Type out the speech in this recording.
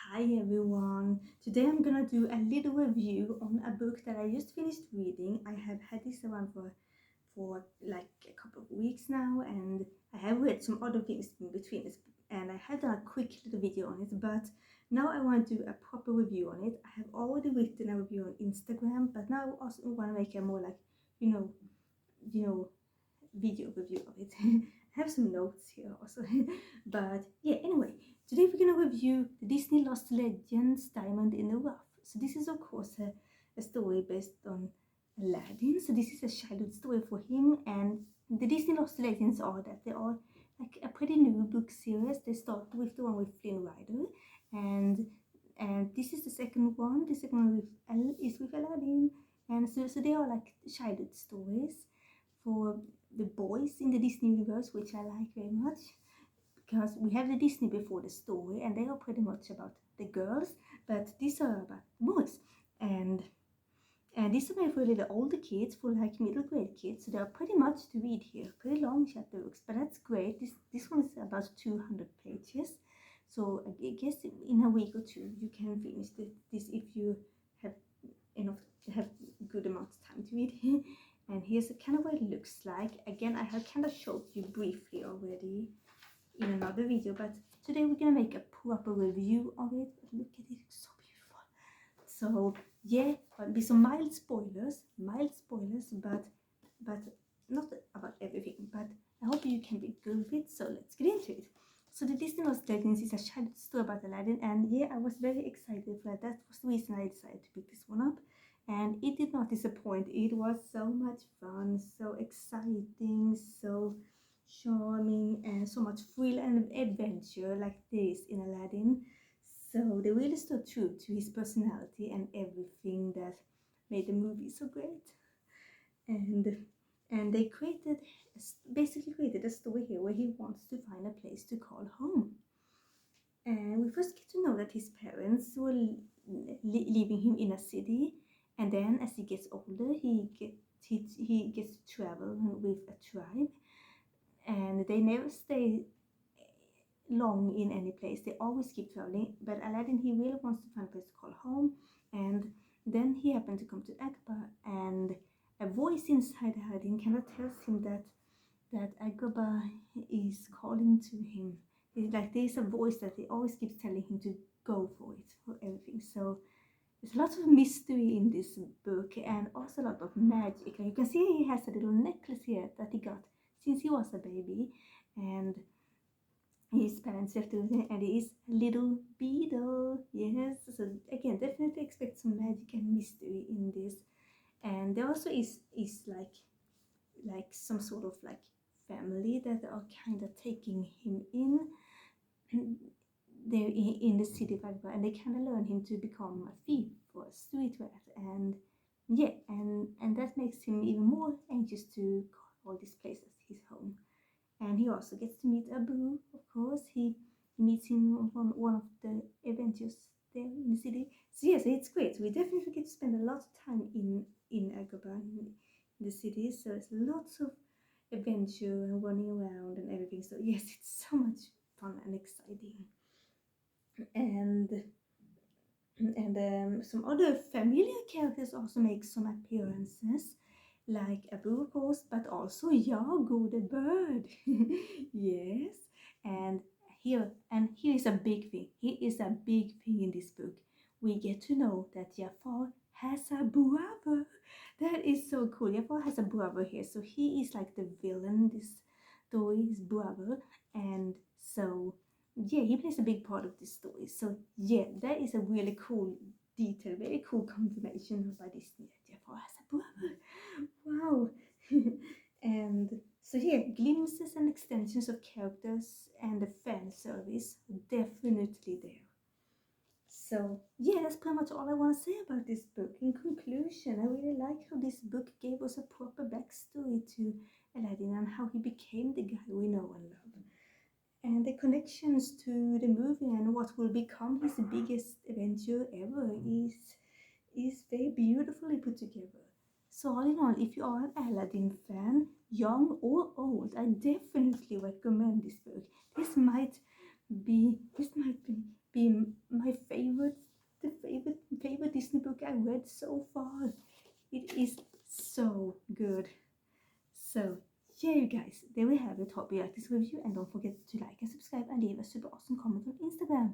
Hi everyone. Today I'm gonna do a little review on a book that I just finished reading. I have had this around for like a couple of weeks now, and I have read some other things in between this, and I had done a quick little video on it, but now I want to do a proper review on it. I have already written a review on Instagram, but now I also want to make a more like you know you know video review of it. I have some notes here also. But yeah, anyway, today we're gonna review the Disney Lost Legends Diamond in the Rough. So this is of course a story based on Aladdin. So this is a childhood story for him, and the Disney Lost Legends are that they are like a pretty new book series. They start with the one with Flynn Rider, and this is the second one. The second one is with Aladdin, and so they are like childhood stories for the boys in the Disney universe, which I like very much because we have the Disney before the story, and they are pretty much about the girls, but these are about the boys. And these are made for little older kids, for like middle grade kids, so they are pretty much to read here. Pretty long chapter books, but that's great. This one is about 200 pages, so I guess in a week or two you can finish this if you have enough have good amount of time to read. And here's kind of what it looks like. Again, I have kind of showed you briefly already in another video, but today we're gonna make a proper review of it. Look at it, it's so beautiful. So yeah, there'll be some mild spoilers, but not about everything, but I hope you can be good with it. So let's get into it. So the Disney Lost Legends is a childhood story about Aladdin, and yeah, I was very excited for that. That was the reason I decided to pick this one up, and it did not disappoint. It was so much fun, so exciting, so charming, and so much thrill and adventure like this in Aladdin. So they really stood true to his personality and everything that made the movie so great. And they basically created a story here where he wants to find a place to call home. And we first get to know that his parents were leaving him in a city, and then as he gets older, he gets to travel with a tribe, and they never stay long in any place. They always keep traveling. But Aladdin, he really wants to find a place to call home, and then he happened to come to Agrabah, and a voice inside Aladdin kind of tells him that Agrabah is calling to him. It's like there's a voice that he always keeps telling him to go for it, for everything. So there's lots of mystery in this book, and also a lot of magic. And you can see he has a little necklace here that he got since he was a baby, and his parents left him, and he is a little beetle. Yes, so again, definitely expect some magic and mystery in this. And there also is like some sort of like family that are kind of taking him in. They're in the city of Agrabah, and they kind of learn him to become a thief or a street rat, and yeah, and that makes him even more anxious to call this place as his home. And he also gets to meet Abu, of course. He meets him on one of the adventures there in the city. So yes, it's great. We definitely get to spend a lot of time in Agrabah, in the city. So it's lots of adventure and running around and everything. So yes, it's so much fun and exciting. And some other familiar characters also make some appearances, like Abu, of course, but also Yago the bird. Yes, and here is a big thing. Here is a big thing in this book. We get to know that Jafar has a brother. That is so cool. Jafar has a brother here, so he is like the villain. This story, his brother, and so yeah, he plays a big part of this story. So yeah, that is a really cool detail, very cool confirmation by Disney that Jafar has a brother. Wow. And so yeah, glimpses and extensions of characters and the fan service definitely there. So yeah, that's pretty much all I want to say about this book. In conclusion, I really like how this book gave us a proper backstory to Aladdin and how he became the guy we know and love. And the connections to the movie and what will become his biggest adventure ever is very beautifully put together. So all in all, if you are an Aladdin fan, young or old, I definitely recommend this book. This might be my favorite Disney book I read so far. It is so good. So yeah, you guys, there we have it. Hope you like this review, and don't forget to like and subscribe and leave a super awesome comment on Instagram.